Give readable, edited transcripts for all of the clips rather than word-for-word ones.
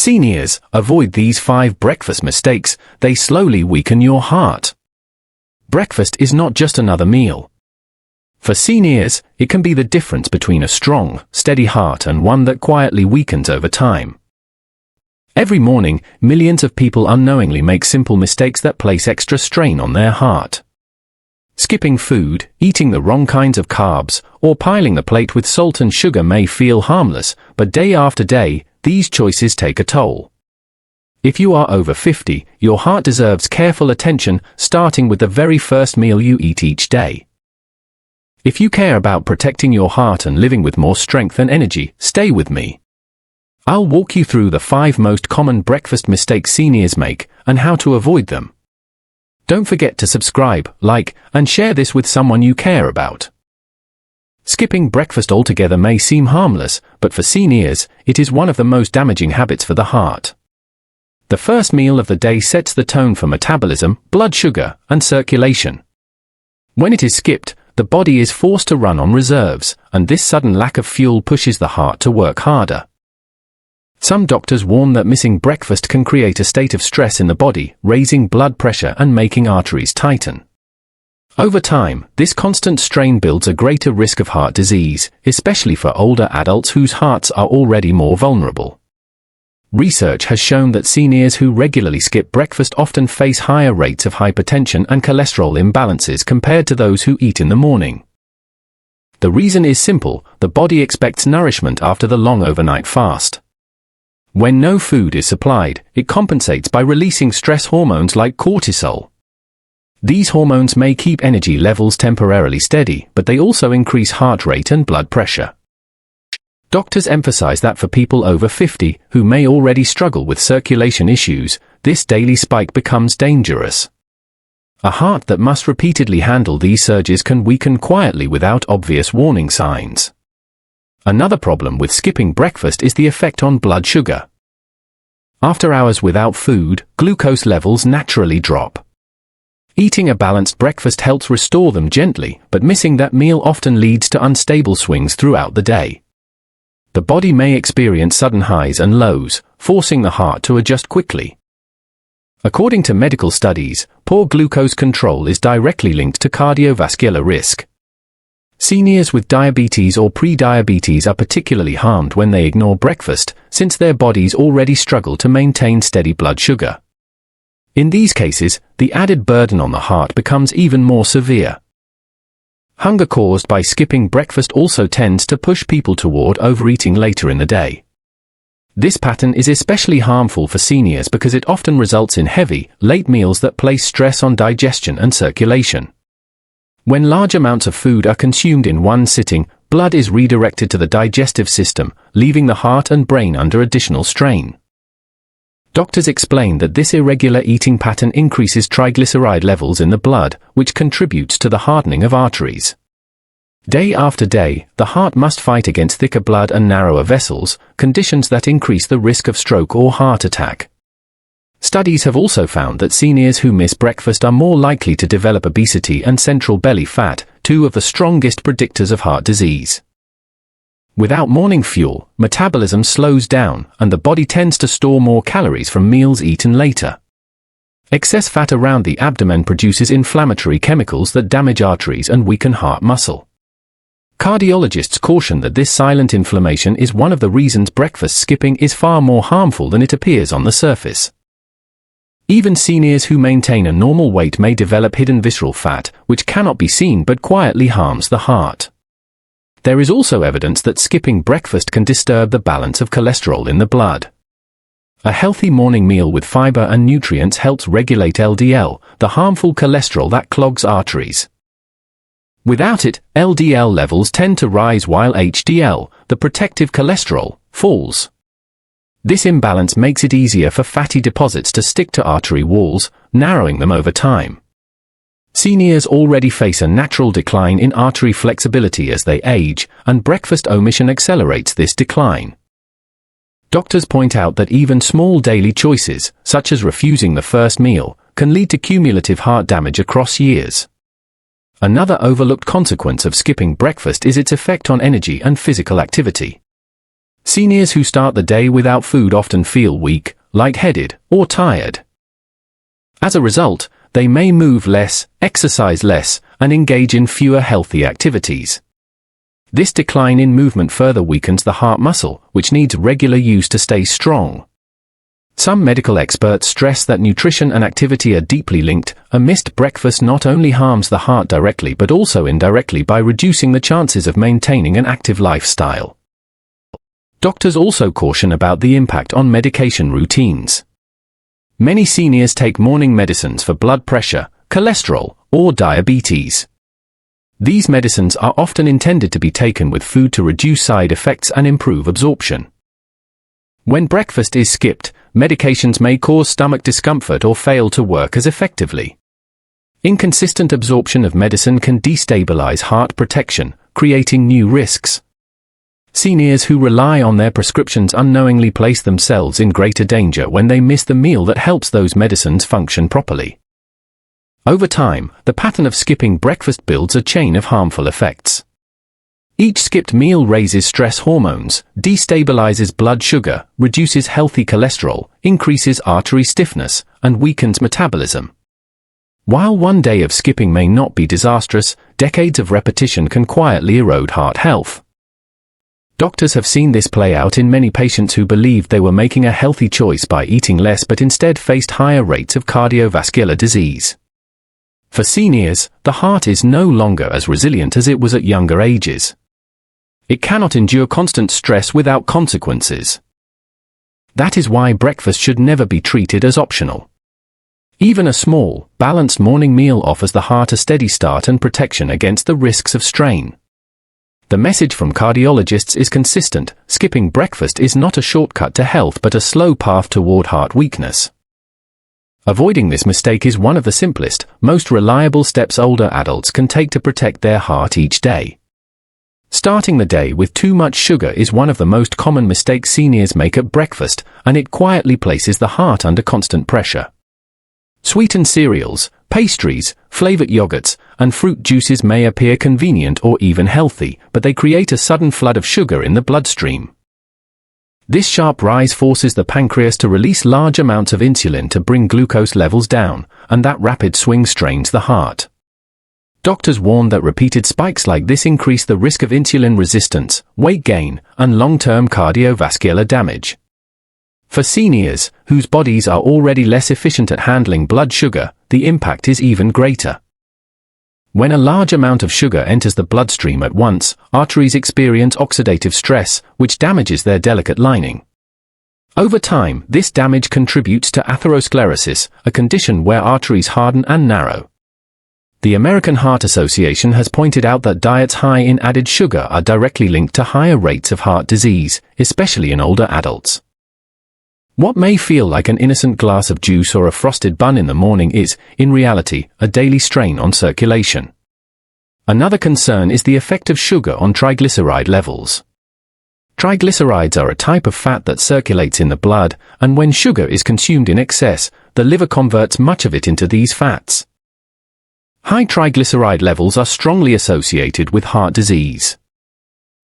Seniors, avoid these 5 breakfast mistakes. They slowly weaken your heart. Breakfast is not just another meal. For seniors, it can be the difference between a strong, steady heart and one that quietly weakens over time. Every morning, millions of people unknowingly make simple mistakes that place extra strain on their heart. Skipping food, eating the wrong kinds of carbs, or piling the plate with salt and sugar may feel harmless, but day after day, these choices take a toll. If you are over 50, your heart deserves careful attention, starting with the very first meal you eat each day. If you care about protecting your heart and living with more strength and energy, stay with me. I'll walk you through the 5 most common breakfast mistakes seniors make, and how to avoid them. Don't forget to subscribe, like, and share this with someone you care about. Skipping breakfast altogether may seem harmless, but for seniors, it is one of the most damaging habits for the heart. The first meal of the day sets the tone for metabolism, blood sugar, and circulation. When it is skipped, the body is forced to run on reserves, and this sudden lack of fuel pushes the heart to work harder. Some doctors warn that missing breakfast can create a state of stress in the body, raising blood pressure and making arteries tighten. Over time, this constant strain builds a greater risk of heart disease, especially for older adults whose hearts are already more vulnerable. Research has shown that seniors who regularly skip breakfast often face higher rates of hypertension and cholesterol imbalances compared to those who eat in the morning. The reason is simple: the body expects nourishment after the long overnight fast. When no food is supplied, it compensates by releasing stress hormones like cortisol. These hormones may keep energy levels temporarily steady, but they also increase heart rate and blood pressure. Doctors emphasize that for people over 50, who may already struggle with circulation issues, this daily spike becomes dangerous. A heart that must repeatedly handle these surges can weaken quietly without obvious warning signs. Another problem with skipping breakfast is the effect on blood sugar. After hours without food, glucose levels naturally drop. Eating a balanced breakfast helps restore them gently, but missing that meal often leads to unstable swings throughout the day. The body may experience sudden highs and lows, forcing the heart to adjust quickly. According to medical studies, poor glucose control is directly linked to cardiovascular risk. Seniors with diabetes or pre-diabetes are particularly harmed when they ignore breakfast, since their bodies already struggle to maintain steady blood sugar. In these cases, the added burden on the heart becomes even more severe. Hunger caused by skipping breakfast also tends to push people toward overeating later in the day. This pattern is especially harmful for seniors because it often results in heavy, late meals that place stress on digestion and circulation. When large amounts of food are consumed in one sitting, blood is redirected to the digestive system, leaving the heart and brain under additional strain. Doctors explain that this irregular eating pattern increases triglyceride levels in the blood, which contributes to the hardening of arteries. Day after day, the heart must fight against thicker blood and narrower vessels, conditions that increase the risk of stroke or heart attack. Studies have also found that seniors who miss breakfast are more likely to develop obesity and central belly fat, 2 of the strongest predictors of heart disease. Without morning fuel, metabolism slows down, and the body tends to store more calories from meals eaten later. Excess fat around the abdomen produces inflammatory chemicals that damage arteries and weaken heart muscle. Cardiologists caution that this silent inflammation is one of the reasons breakfast skipping is far more harmful than it appears on the surface. Even seniors who maintain a normal weight may develop hidden visceral fat, which cannot be seen but quietly harms the heart. There is also evidence that skipping breakfast can disturb the balance of cholesterol in the blood. A healthy morning meal with fiber and nutrients helps regulate LDL, the harmful cholesterol that clogs arteries. Without it, LDL levels tend to rise while HDL, the protective cholesterol, falls. This imbalance makes it easier for fatty deposits to stick to artery walls, narrowing them over time. Seniors already face a natural decline in artery flexibility as they age, and breakfast omission accelerates this decline. Doctors point out that even small daily choices, such as refusing the first meal, can lead to cumulative heart damage across years. Another overlooked consequence of skipping breakfast is its effect on energy and physical activity. Seniors who start the day without food often feel weak, lightheaded, or tired. As a result, they may move less, exercise less, and engage in fewer healthy activities. This decline in movement further weakens the heart muscle, which needs regular use to stay strong. Some medical experts stress that nutrition and activity are deeply linked. A missed breakfast not only harms the heart directly but also indirectly by reducing the chances of maintaining an active lifestyle. Doctors also caution about the impact on medication routines. Many seniors take morning medicines for blood pressure, cholesterol, or diabetes. These medicines are often intended to be taken with food to reduce side effects and improve absorption. When breakfast is skipped, medications may cause stomach discomfort or fail to work as effectively. Inconsistent absorption of medicine can destabilize heart protection, creating new risks. Seniors who rely on their prescriptions unknowingly place themselves in greater danger when they miss the meal that helps those medicines function properly. Over time, the pattern of skipping breakfast builds a chain of harmful effects. Each skipped meal raises stress hormones, destabilizes blood sugar, reduces healthy cholesterol, increases artery stiffness, and weakens metabolism. While one day of skipping may not be disastrous, decades of repetition can quietly erode heart health. Doctors have seen this play out in many patients who believed they were making a healthy choice by eating less but instead faced higher rates of cardiovascular disease. For seniors, the heart is no longer as resilient as it was at younger ages. It cannot endure constant stress without consequences. That is why breakfast should never be treated as optional. Even a small, balanced morning meal offers the heart a steady start and protection against the risks of strain. The message from cardiologists is consistent: skipping breakfast is not a shortcut to health but a slow path toward heart weakness. Avoiding this mistake is one of the simplest, most reliable steps older adults can take to protect their heart each day. Starting the day with too much sugar is one of the most common mistakes seniors make at breakfast, and it quietly places the heart under constant pressure. Sweetened cereals, pastries, flavored yogurts, and fruit juices may appear convenient or even healthy, but they create a sudden flood of sugar in the bloodstream. This sharp rise forces the pancreas to release large amounts of insulin to bring glucose levels down, and that rapid swing strains the heart. Doctors warn that repeated spikes like this increase the risk of insulin resistance, weight gain, and long-term cardiovascular damage. For seniors, whose bodies are already less efficient at handling blood sugar, the impact is even greater. When a large amount of sugar enters the bloodstream at once, arteries experience oxidative stress, which damages their delicate lining. Over time, this damage contributes to atherosclerosis, a condition where arteries harden and narrow. The American Heart Association has pointed out that diets high in added sugar are directly linked to higher rates of heart disease, especially in older adults. What may feel like an innocent glass of juice or a frosted bun in the morning is, in reality, a daily strain on circulation. Another concern is the effect of sugar on triglyceride levels. Triglycerides are a type of fat that circulates in the blood, and when sugar is consumed in excess, the liver converts much of it into these fats. High triglyceride levels are strongly associated with heart disease.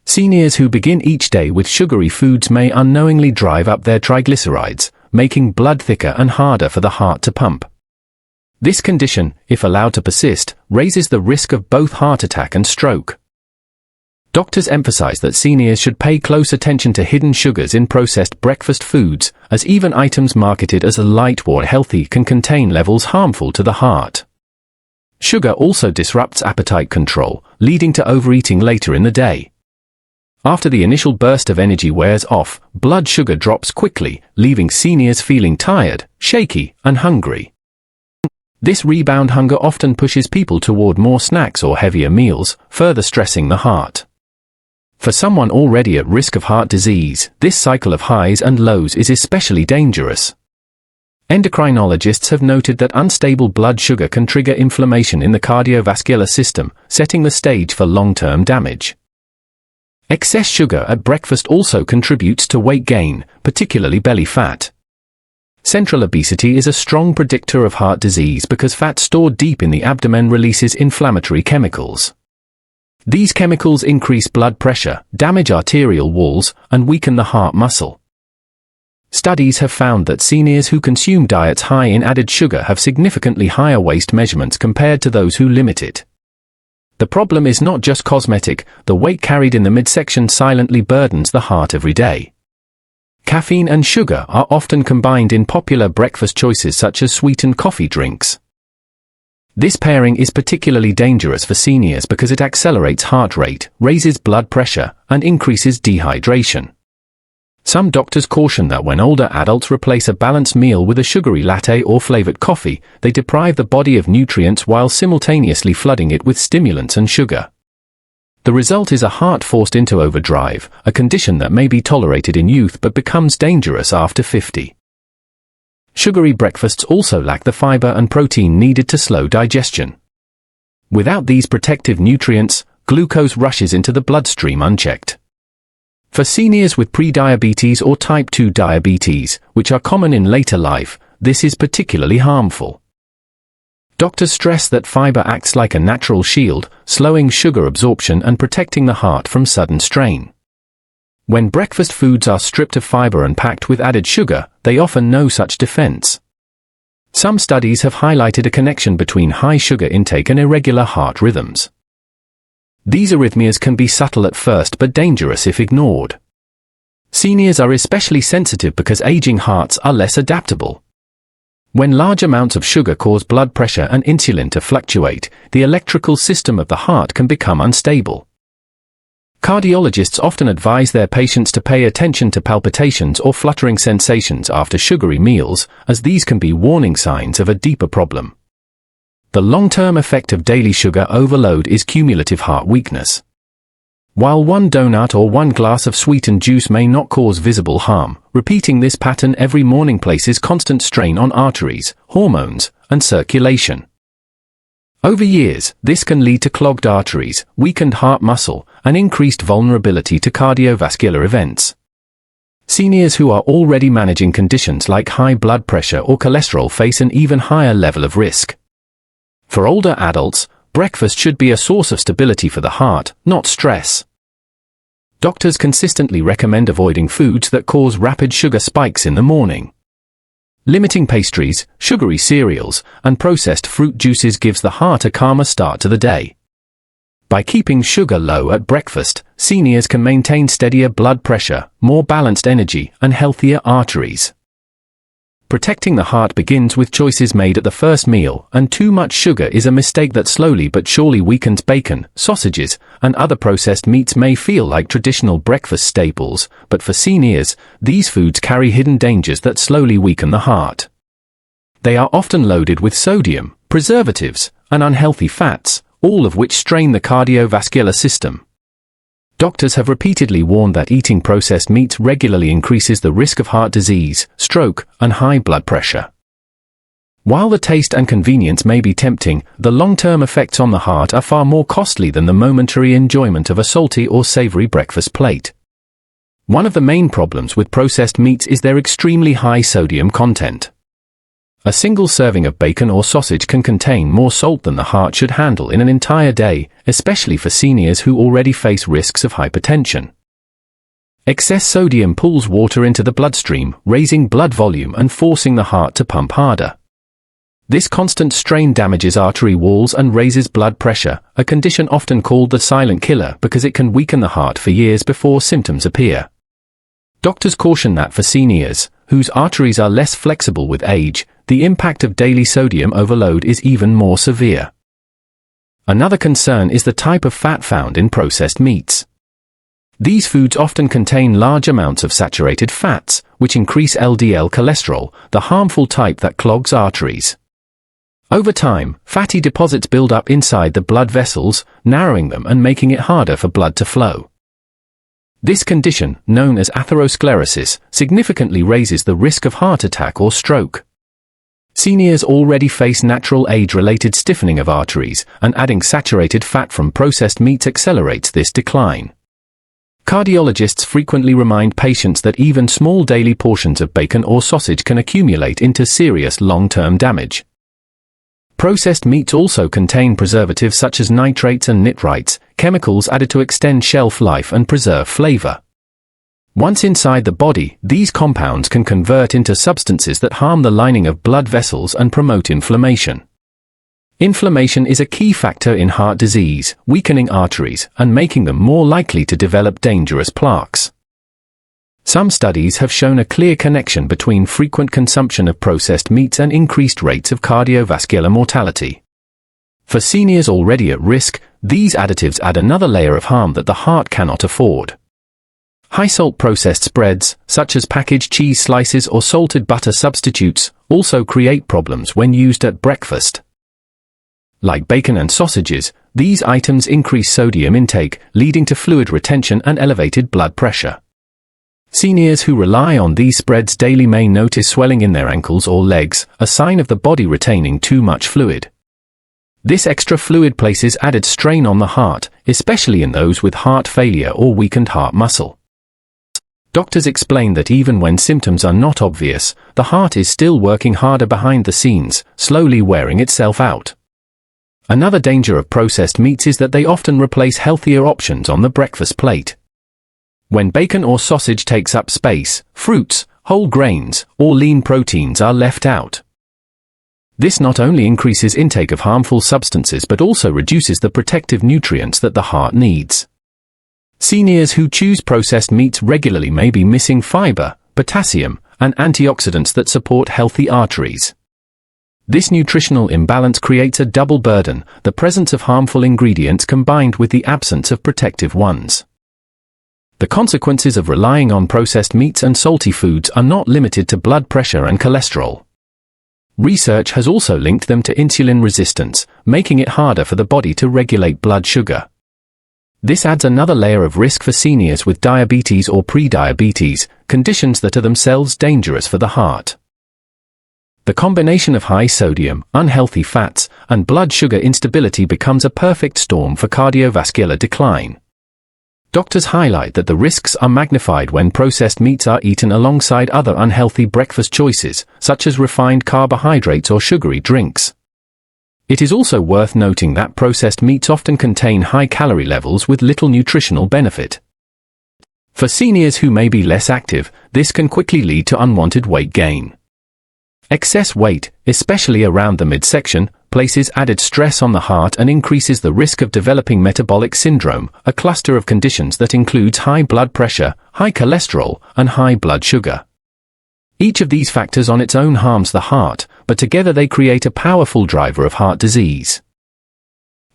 Seniors who begin each day with sugary foods may unknowingly drive up their triglycerides, making blood thicker and harder for the heart to pump. This condition, if allowed to persist, raises the risk of both heart attack and stroke. Doctors emphasize that seniors should pay close attention to hidden sugars in processed breakfast foods, as even items marketed as light or healthy can contain levels harmful to the heart. Sugar also disrupts appetite control, leading to overeating later in the day. After the initial burst of energy wears off, blood sugar drops quickly, leaving seniors feeling tired, shaky, and hungry. This rebound hunger often pushes people toward more snacks or heavier meals, further stressing the heart. For someone already at risk of heart disease, this cycle of highs and lows is especially dangerous. Endocrinologists have noted that unstable blood sugar can trigger inflammation in the cardiovascular system, setting the stage for long-term damage. Excess sugar at breakfast also contributes to weight gain, particularly belly fat. Central obesity is a strong predictor of heart disease because fat stored deep in the abdomen releases inflammatory chemicals. These chemicals increase blood pressure, damage arterial walls, and weaken the heart muscle. Studies have found that seniors who consume diets high in added sugar have significantly higher waist measurements compared to those who limit it. The problem is not just cosmetic, the weight carried in the midsection silently burdens the heart every day. Caffeine and sugar are often combined in popular breakfast choices such as sweetened coffee drinks. This pairing is particularly dangerous for seniors because it accelerates heart rate, raises blood pressure, and increases dehydration. Some doctors caution that when older adults replace a balanced meal with a sugary latte or flavored coffee, they deprive the body of nutrients while simultaneously flooding it with stimulants and sugar. The result is a heart forced into overdrive, a condition that may be tolerated in youth but becomes dangerous after 50. Sugary breakfasts also lack the fiber and protein needed to slow digestion. Without these protective nutrients, glucose rushes into the bloodstream unchecked. For seniors with prediabetes or type 2 diabetes, which are common in later life, this is particularly harmful. Doctors stress that fiber acts like a natural shield, slowing sugar absorption and protecting the heart from sudden strain. When breakfast foods are stripped of fiber and packed with added sugar, they offer no such defense. Some studies have highlighted a connection between high sugar intake and irregular heart rhythms. These arrhythmias can be subtle at first but dangerous if ignored. Seniors are especially sensitive because aging hearts are less adaptable. When large amounts of sugar cause blood pressure and insulin to fluctuate, the electrical system of the heart can become unstable. Cardiologists often advise their patients to pay attention to palpitations or fluttering sensations after sugary meals, as these can be warning signs of a deeper problem. The long-term effect of daily sugar overload is cumulative heart weakness. While one donut or one glass of sweetened juice may not cause visible harm, repeating this pattern every morning places constant strain on arteries, hormones, and circulation. Over years, this can lead to clogged arteries, weakened heart muscle, and increased vulnerability to cardiovascular events. Seniors who are already managing conditions like high blood pressure or cholesterol face an even higher level of risk. For older adults, breakfast should be a source of stability for the heart, not stress. Doctors consistently recommend avoiding foods that cause rapid sugar spikes in the morning. Limiting pastries, sugary cereals, and processed fruit juices gives the heart a calmer start to the day. By keeping sugar low at breakfast, seniors can maintain steadier blood pressure, more balanced energy, and healthier arteries. Protecting the heart begins with choices made at the first meal, and too much sugar is a mistake that slowly but surely weakens bacon, sausages, and other processed meats may feel like traditional breakfast staples, but for seniors, these foods carry hidden dangers that slowly weaken the heart. They are often loaded with sodium, preservatives, and unhealthy fats, all of which strain the cardiovascular system. Doctors have repeatedly warned that eating processed meats regularly increases the risk of heart disease, stroke, and high blood pressure. While the taste and convenience may be tempting, the long-term effects on the heart are far more costly than the momentary enjoyment of a salty or savory breakfast plate. One of the main problems with processed meats is their extremely high sodium content. A single serving of bacon or sausage can contain more salt than the heart should handle in an entire day, especially for seniors who already face risks of hypertension. Excess sodium pulls water into the bloodstream, raising blood volume and forcing the heart to pump harder. This constant strain damages artery walls and raises blood pressure, a condition often called the silent killer because it can weaken the heart for years before symptoms appear. Doctors caution that for seniors, whose arteries are less flexible with age, the impact of daily sodium overload is even more severe. Another concern is the type of fat found in processed meats. These foods often contain large amounts of saturated fats, which increase LDL cholesterol, the harmful type that clogs arteries. Over time, fatty deposits build up inside the blood vessels, narrowing them and making it harder for blood to flow. This condition, known as atherosclerosis, significantly raises the risk of heart attack or stroke. Seniors already face natural age-related stiffening of arteries, and adding saturated fat from processed meats accelerates this decline. Cardiologists frequently remind patients that even small daily portions of bacon or sausage can accumulate into serious long-term damage. Processed meats also contain preservatives such as nitrates and nitrites, chemicals added to extend shelf life and preserve flavor. Once inside the body, these compounds can convert into substances that harm the lining of blood vessels and promote inflammation. Inflammation is a key factor in heart disease, weakening arteries and making them more likely to develop dangerous plaques. Some studies have shown a clear connection between frequent consumption of processed meats and increased rates of cardiovascular mortality. For seniors already at risk, these additives add another layer of harm that the heart cannot afford. High-salt processed spreads, such as packaged cheese slices or salted butter substitutes, also create problems when used at breakfast. Like bacon and sausages, these items increase sodium intake, leading to fluid retention and elevated blood pressure. Seniors who rely on these spreads daily may notice swelling in their ankles or legs, a sign of the body retaining too much fluid. This extra fluid places added strain on the heart, especially in those with heart failure or weakened heart muscle. Doctors explain that even when symptoms are not obvious, the heart is still working harder behind the scenes, slowly wearing itself out. Another danger of processed meats is that they often replace healthier options on the breakfast plate. When bacon or sausage takes up space, fruits, whole grains, or lean proteins are left out. This not only increases intake of harmful substances but also reduces the protective nutrients that the heart needs. Seniors who choose processed meats regularly may be missing fiber, potassium, and antioxidants that support healthy arteries. This nutritional imbalance creates a double burden, the presence of harmful ingredients combined with the absence of protective ones. The consequences of relying on processed meats and salty foods are not limited to blood pressure and cholesterol. Research has also linked them to insulin resistance, making it harder for the body to regulate blood sugar. This adds another layer of risk for seniors with diabetes or pre-diabetes, conditions that are themselves dangerous for the heart. The combination of high sodium, unhealthy fats, and blood sugar instability becomes a perfect storm for cardiovascular decline. Doctors highlight that the risks are magnified when processed meats are eaten alongside other unhealthy breakfast choices, such as refined carbohydrates or sugary drinks. It is also worth noting that processed meats often contain high calorie levels with little nutritional benefit. For seniors who may be less active, this can quickly lead to unwanted weight gain. Excess weight, especially around the midsection, places added stress on the heart and increases the risk of developing metabolic syndrome, a cluster of conditions that includes high blood pressure, high cholesterol, and high blood sugar. Each of these factors on its own harms the heart, but together they create a powerful driver of heart disease.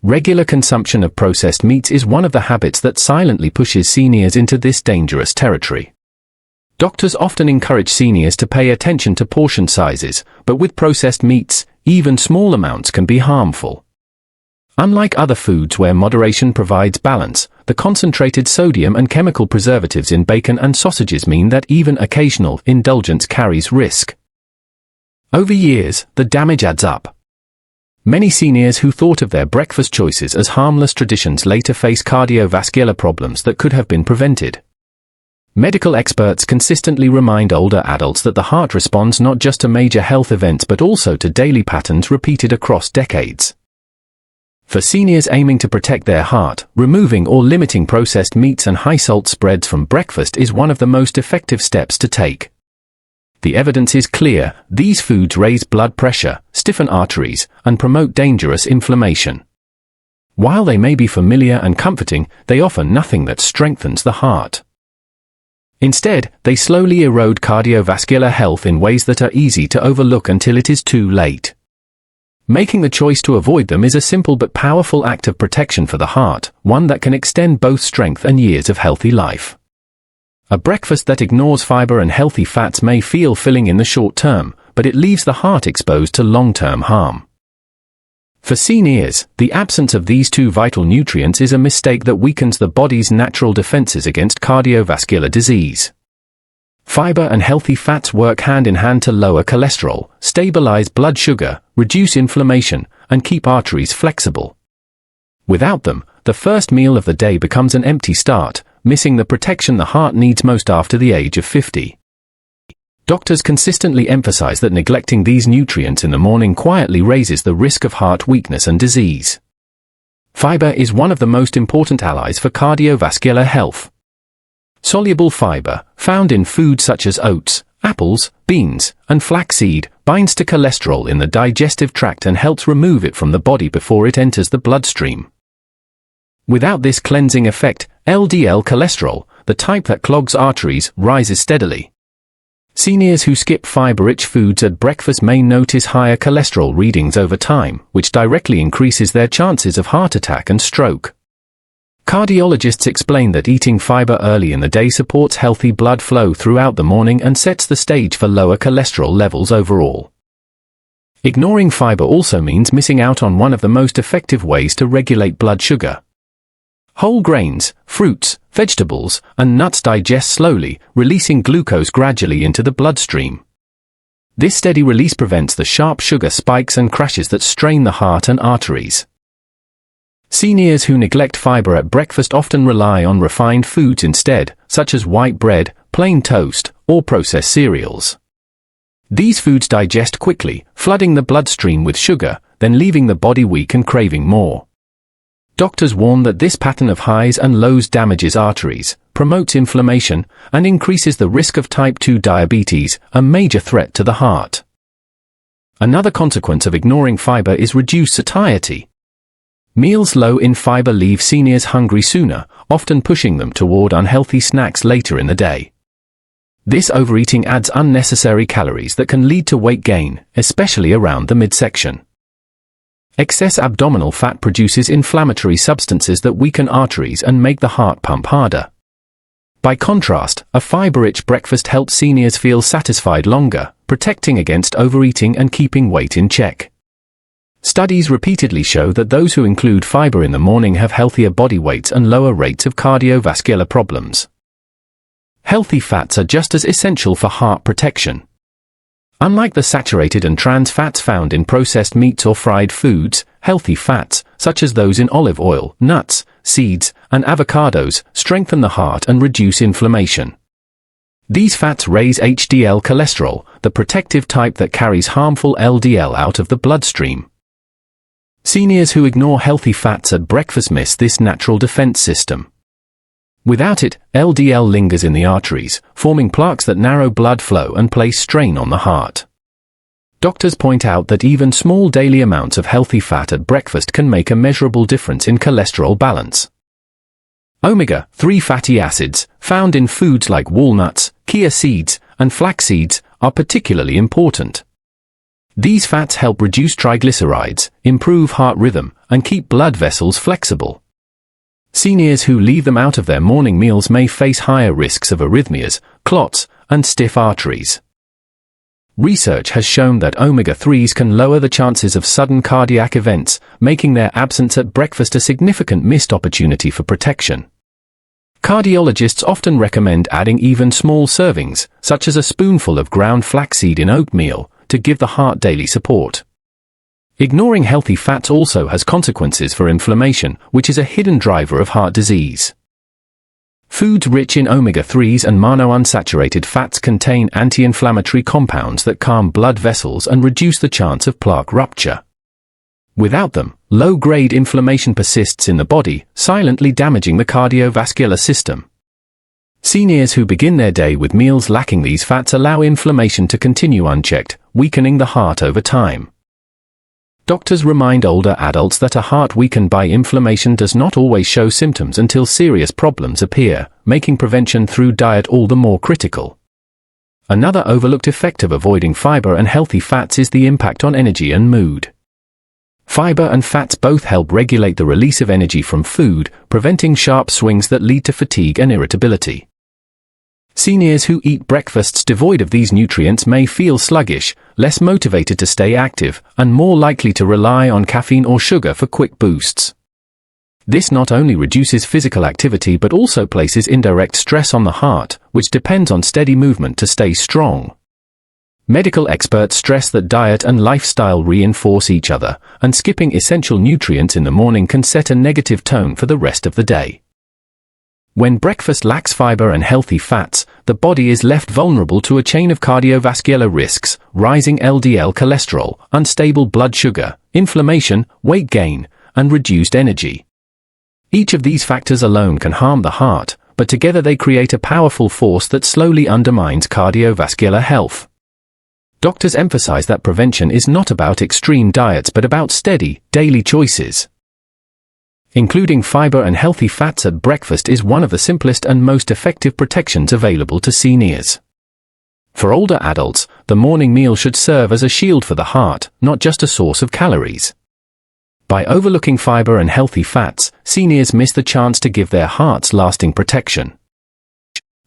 Regular consumption of processed meats is one of the habits that silently pushes seniors into this dangerous territory. Doctors often encourage seniors to pay attention to portion sizes, but with processed meats, even small amounts can be harmful. Unlike other foods where moderation provides balance, the concentrated sodium and chemical preservatives in bacon and sausages mean that even occasional indulgence carries risk. Over years, the damage adds up. Many seniors who thought of their breakfast choices as harmless traditions later face cardiovascular problems that could have been prevented. Medical experts consistently remind older adults that the heart responds not just to major health events but also to daily patterns repeated across decades. For seniors aiming to protect their heart, removing or limiting processed meats and high-salt spreads from breakfast is one of the most effective steps to take. The evidence is clear: these foods raise blood pressure, stiffen arteries, and promote dangerous inflammation. While they may be familiar and comforting, they offer nothing that strengthens the heart. Instead, they slowly erode cardiovascular health in ways that are easy to overlook until it is too late. Making the choice to avoid them is a simple but powerful act of protection for the heart, one that can extend both strength and years of healthy life. A breakfast that ignores fiber and healthy fats may feel filling in the short term, but it leaves the heart exposed to long-term harm. For seniors, the absence of these two vital nutrients is a mistake that weakens the body's natural defenses against cardiovascular disease. Fiber and healthy fats work hand in hand to lower cholesterol, stabilize blood sugar, reduce inflammation, and keep arteries flexible. Without them, the first meal of the day becomes an empty start, missing the protection the heart needs most after the age of 50. Doctors consistently emphasize that neglecting these nutrients in the morning quietly raises the risk of heart weakness and disease. Fiber is one of the most important allies for cardiovascular health. Soluble fiber, found in foods such as oats, apples, beans, and flaxseed, binds to cholesterol in the digestive tract and helps remove it from the body before it enters the bloodstream. Without this cleansing effect, LDL cholesterol, the type that clogs arteries, rises steadily. Seniors who skip fiber-rich foods at breakfast may notice higher cholesterol readings over time, which directly increases their chances of heart attack and stroke. Cardiologists explain that eating fiber early in the day supports healthy blood flow throughout the morning and sets the stage for lower cholesterol levels overall. Ignoring fiber also means missing out on one of the most effective ways to regulate blood sugar. Whole grains, fruits, vegetables, and nuts digest slowly, releasing glucose gradually into the bloodstream. This steady release prevents the sharp sugar spikes and crashes that strain the heart and arteries. Seniors who neglect fiber at breakfast often rely on refined foods instead, such as white bread, plain toast, or processed cereals. These foods digest quickly, flooding the bloodstream with sugar, then leaving the body weak and craving more. Doctors warn that this pattern of highs and lows damages arteries, promotes inflammation, and increases the risk of type 2 diabetes, a major threat to the heart. Another consequence of ignoring fiber is reduced satiety. Meals low in fiber leave seniors hungry sooner, often pushing them toward unhealthy snacks later in the day. This overeating adds unnecessary calories that can lead to weight gain, especially around the midsection. Excess abdominal fat produces inflammatory substances that weaken arteries and make the heart pump harder. By contrast, a fiber-rich breakfast helps seniors feel satisfied longer, protecting against overeating and keeping weight in check. Studies repeatedly show that those who include fiber in the morning have healthier body weights and lower rates of cardiovascular problems. Healthy fats are just as essential for heart protection. Unlike the saturated and trans fats found in processed meats or fried foods, healthy fats, such as those in olive oil, nuts, seeds, and avocados, strengthen the heart and reduce inflammation. These fats raise HDL cholesterol, the protective type that carries harmful LDL out of the bloodstream. Seniors who ignore healthy fats at breakfast miss this natural defense system. Without it, LDL lingers in the arteries, forming plaques that narrow blood flow and place strain on the heart. Doctors point out that even small daily amounts of healthy fat at breakfast can make a measurable difference in cholesterol balance. Omega-3 fatty acids, found in foods like walnuts, chia seeds, and flax seeds, are particularly important. These fats help reduce triglycerides, improve heart rhythm, and keep blood vessels flexible. Seniors who leave them out of their morning meals may face higher risks of arrhythmias, clots, and stiff arteries. Research has shown that omega-3s can lower the chances of sudden cardiac events, making their absence at breakfast a significant missed opportunity for protection. Cardiologists often recommend adding even small servings, such as a spoonful of ground flaxseed in oatmeal, to give the heart daily support. Ignoring healthy fats also has consequences for inflammation, which is a hidden driver of heart disease. Foods rich in omega-3s and monounsaturated fats contain anti-inflammatory compounds that calm blood vessels and reduce the chance of plaque rupture. Without them, low-grade inflammation persists in the body, silently damaging the cardiovascular system. Seniors who begin their day with meals lacking these fats allow inflammation to continue unchecked, weakening the heart over time. Doctors remind older adults that a heart weakened by inflammation does not always show symptoms until serious problems appear, making prevention through diet all the more critical. Another overlooked effect of avoiding fiber and healthy fats is the impact on energy and mood. Fiber and fats both help regulate the release of energy from food, preventing sharp swings that lead to fatigue and irritability. Seniors who eat breakfasts devoid of these nutrients may feel sluggish, less motivated to stay active, and more likely to rely on caffeine or sugar for quick boosts. This not only reduces physical activity but also places indirect stress on the heart, which depends on steady movement to stay strong. Medical experts stress that diet and lifestyle reinforce each other, and skipping essential nutrients in the morning can set a negative tone for the rest of the day. When breakfast lacks fiber and healthy fats, the body is left vulnerable to a chain of cardiovascular risks: rising LDL cholesterol, unstable blood sugar, inflammation, weight gain, and reduced energy. Each of these factors alone can harm the heart, but together they create a powerful force that slowly undermines cardiovascular health. Doctors emphasize that prevention is not about extreme diets but about steady, daily choices. Including fiber and healthy fats at breakfast is one of the simplest and most effective protections available to seniors. For older adults, the morning meal should serve as a shield for the heart, not just a source of calories. By overlooking fiber and healthy fats, seniors miss the chance to give their hearts lasting protection.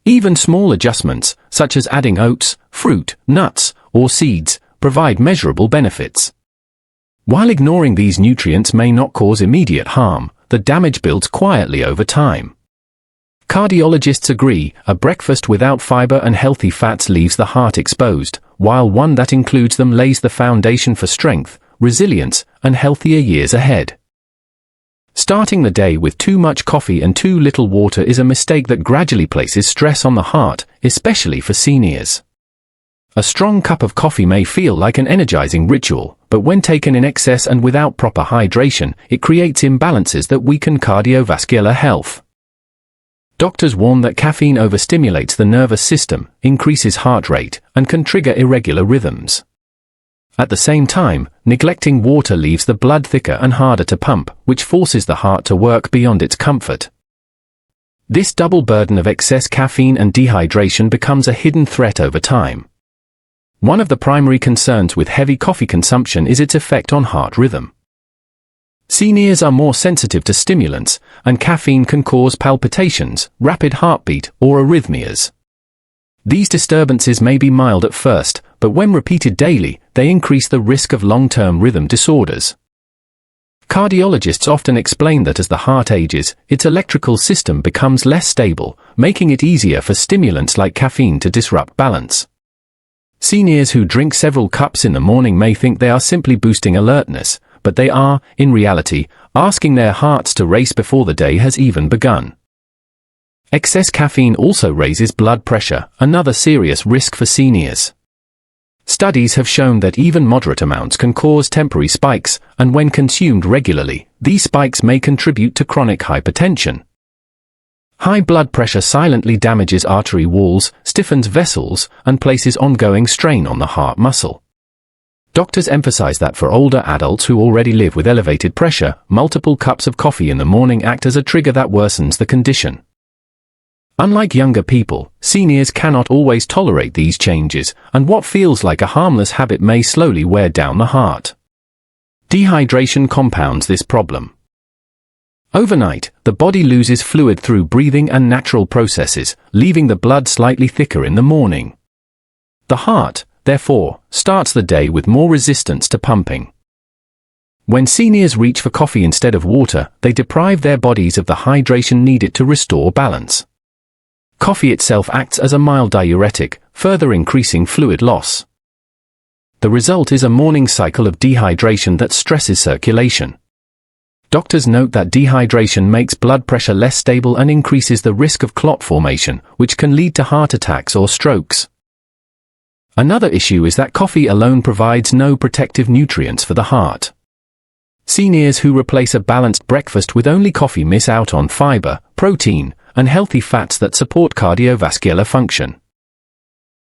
Even small adjustments, such as adding oats, fruit, nuts, or seeds, provide measurable benefits. While ignoring these nutrients may not cause immediate harm, the damage builds quietly over time. Cardiologists agree, a breakfast without fiber and healthy fats leaves the heart exposed, while one that includes them lays the foundation for strength, resilience, and healthier years ahead. Starting the day with too much coffee and too little water is a mistake that gradually places stress on the heart, especially for seniors. A strong cup of coffee may feel like an energizing ritual, but when taken in excess and without proper hydration, it creates imbalances that weaken cardiovascular health. Doctors warn that caffeine overstimulates the nervous system, increases heart rate, and can trigger irregular rhythms. At the same time, neglecting water leaves the blood thicker and harder to pump, which forces the heart to work beyond its comfort. This double burden of excess caffeine and dehydration becomes a hidden threat over time. One of the primary concerns with heavy coffee consumption is its effect on heart rhythm. Seniors are more sensitive to stimulants, and caffeine can cause palpitations, rapid heartbeat, or arrhythmias. These disturbances may be mild at first, but when repeated daily, they increase the risk of long-term rhythm disorders. Cardiologists often explain that as the heart ages, its electrical system becomes less stable, making it easier for stimulants like caffeine to disrupt balance. Seniors who drink several cups in the morning may think they are simply boosting alertness, but they are, in reality, asking their hearts to race before the day has even begun. Excess caffeine also raises blood pressure, another serious risk for seniors. Studies have shown that even moderate amounts can cause temporary spikes, and when consumed regularly, these spikes may contribute to chronic hypertension. High blood pressure silently damages artery walls, stiffens vessels, and places ongoing strain on the heart muscle. Doctors emphasize that for older adults who already live with elevated pressure, multiple cups of coffee in the morning act as a trigger that worsens the condition. Unlike younger people, seniors cannot always tolerate these changes, and what feels like a harmless habit may slowly wear down the heart. Dehydration compounds this problem. Overnight, the body loses fluid through breathing and natural processes, leaving the blood slightly thicker in the morning. The heart, therefore, starts the day with more resistance to pumping. When seniors reach for coffee instead of water, they deprive their bodies of the hydration needed to restore balance. Coffee itself acts as a mild diuretic, further increasing fluid loss. The result is a morning cycle of dehydration that stresses circulation. Doctors note that dehydration makes blood pressure less stable and increases the risk of clot formation, which can lead to heart attacks or strokes. Another issue is that coffee alone provides no protective nutrients for the heart. Seniors who replace a balanced breakfast with only coffee miss out on fiber, protein, and healthy fats that support cardiovascular function.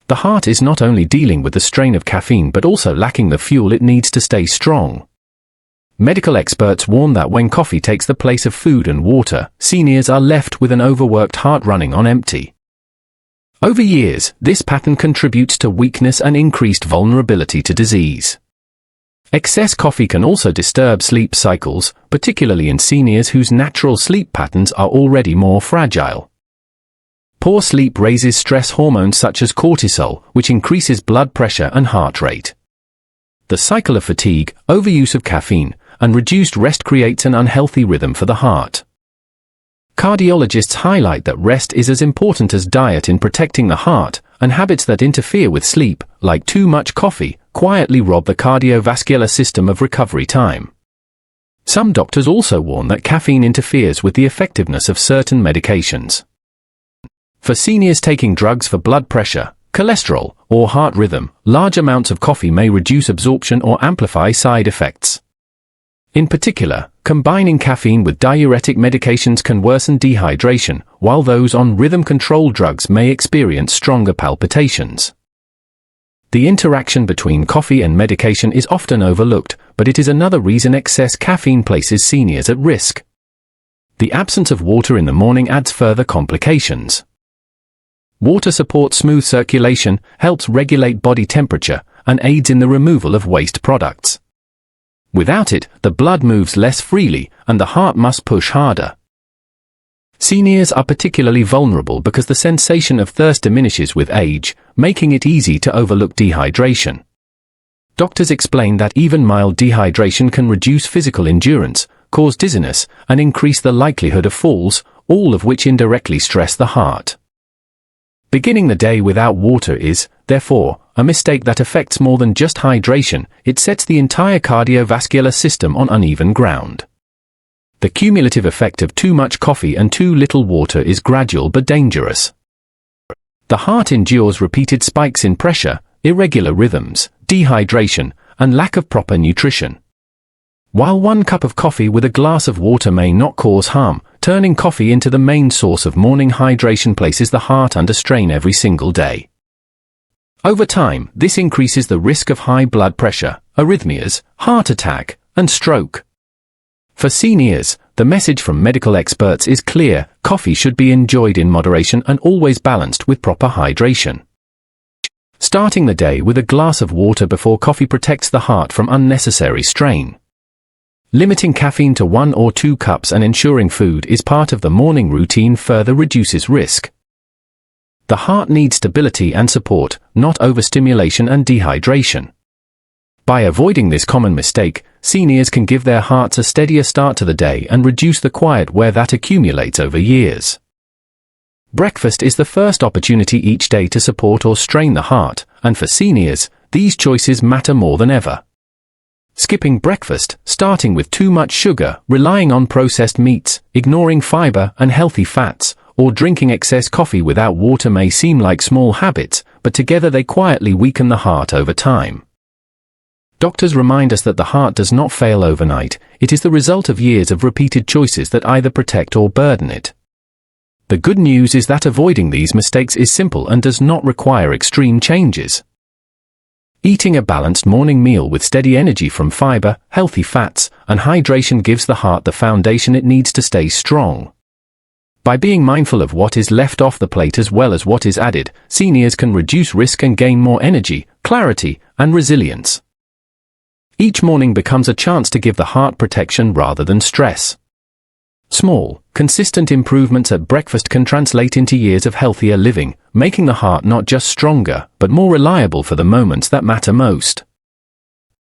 The heart is not only dealing with the strain of caffeine but also lacking the fuel it needs to stay strong. Medical experts warn that when coffee takes the place of food and water, seniors are left with an overworked heart running on empty. Over years, this pattern contributes to weakness and increased vulnerability to disease. Excess coffee can also disturb sleep cycles, particularly in seniors whose natural sleep patterns are already more fragile. Poor sleep raises stress hormones such as cortisol, which increases blood pressure and heart rate. The cycle of fatigue, overuse of caffeine, and reduced rest creates an unhealthy rhythm for the heart. Cardiologists highlight that rest is as important as diet in protecting the heart, and habits that interfere with sleep, like too much coffee, quietly rob the cardiovascular system of recovery time. Some doctors also warn that caffeine interferes with the effectiveness of certain medications. For seniors taking drugs for blood pressure, cholesterol, or heart rhythm, large amounts of coffee may reduce absorption or amplify side effects. In particular, combining caffeine with diuretic medications can worsen dehydration, while those on rhythm control drugs may experience stronger palpitations. The interaction between coffee and medication is often overlooked, but it is another reason excess caffeine places seniors at risk. The absence of water in the morning adds further complications. Water supports smooth circulation, helps regulate body temperature, and aids in the removal of waste products. Without it, the blood moves less freely, and the heart must push harder. Seniors are particularly vulnerable because the sensation of thirst diminishes with age, making it easy to overlook dehydration. Doctors explain that even mild dehydration can reduce physical endurance, cause dizziness, and increase the likelihood of falls, all of which indirectly stress the heart. Beginning the day without water is, therefore, a mistake that affects more than just hydration. It sets the entire cardiovascular system on uneven ground. The cumulative effect of too much coffee and too little water is gradual but dangerous. The heart endures repeated spikes in pressure, irregular rhythms, dehydration, and lack of proper nutrition. While 1 cup of coffee with a glass of water may not cause harm, turning coffee into the main source of morning hydration places the heart under strain every single day. Over time, this increases the risk of high blood pressure, arrhythmias, heart attack, and stroke. For seniors, the message from medical experts is clear: coffee should be enjoyed in moderation and always balanced with proper hydration. Starting the day with a glass of water before coffee protects the heart from unnecessary strain. Limiting caffeine to 1 or 2 cups and ensuring food is part of the morning routine further reduces risk. The heart needs stability and support, not overstimulation and dehydration. By avoiding this common mistake, seniors can give their hearts a steadier start to the day and reduce the quiet wear that accumulates over years. Breakfast is the first opportunity each day to support or strain the heart, and for seniors, these choices matter more than ever. Skipping breakfast, starting with too much sugar, relying on processed meats, ignoring fiber and healthy fats, or drinking excess coffee without water may seem like small habits, but together they quietly weaken the heart over time. Doctors remind us that the heart does not fail overnight. It is the result of years of repeated choices that either protect or burden it. The good news is that avoiding these mistakes is simple and does not require extreme changes. Eating a balanced morning meal with steady energy from fiber, healthy fats, and hydration gives the heart the foundation it needs to stay strong. By being mindful of what is left off the plate as well as what is added, seniors can reduce risk and gain more energy, clarity, and resilience. Each morning becomes a chance to give the heart protection rather than stress. Small, consistent improvements at breakfast can translate into years of healthier living, making the heart not just stronger, but more reliable for the moments that matter most.